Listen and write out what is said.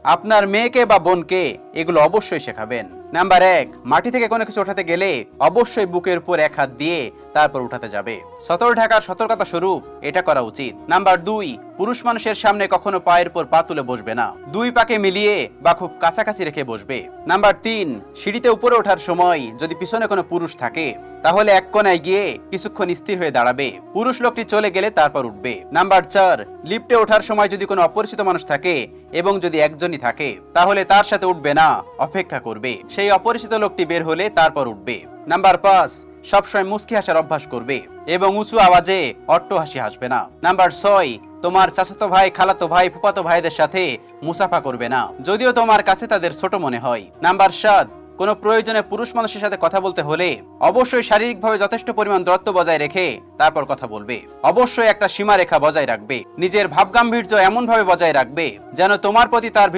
আপনার মেয়েকে বা বোনকে এগুলো অবশ্যই শেখাবেন। নাম্বার 1, মাটি থেকে কোনো কিছু ওঠাতে গেলে অবশ্যই বুকের উপর এক হাত দিয়ে তারপর উঠাতে যাবে। সতর্ক ঢাকার সতর্কতা স্বরূপ এটা করা উচিত। নাম্বার 2, পুরুষ মানুষের সামনে কখনো পায়ের উপর পা তুলে বসবে না, দুই পাকে মিলিয়ে বা খুব কাছাকাছি রেখে বসবে। নাম্বার 3, সিঁড়িতে উপরে ওঠার সময় যদি পিছনে কোনো পুরুষ থাকে তাহলে এক কোণায় গিয়ে কিছুক্ষণ স্থির হয়ে দাঁড়াবে, পুরুষ লোকটি চলে গেলে তারপর উঠবে। নাম্বার 4, লিফটে ওঠার সময় যদি কোনো অপরিচিত মানুষ থাকে এবং যদি একজনই থাকে তাহলে তার সাথে উঠবে না, অপেক্ষা করবে, সেই অপরিচিত লোকটি বের হলে তারপর উঠবে। নাম্বার 5, সবসময় মুচকি হাসার অভ্যাস করবে এবং উঁচু আওয়াজে অট্ট হাসি হাসবে না। নাম্বার 6, তোমার চাচাতো ভাই, খালাতো ভাই, ফুফাতো ভাইদের সাথে মুসাফা করবে না, যদিও তোমার কাছে তাদের ছোট মনে হয়। নাম্বার 7, কোনো প্রয়োজনে পুরুষ মানুষের সাথে কথা বলতে হলে অবশ্যই শারীরিকভাবে যথেষ্ট পরিমাণ দূরত্ব বজায় রেখে তারপর কথা বলবে। অবশ্যই একটা সীমারেখা বজায় রাখবে, নিজের ভাবগাম্ভীর্য এমন ভাবে বজায় রাখবে যেন তোমার প্রতি তার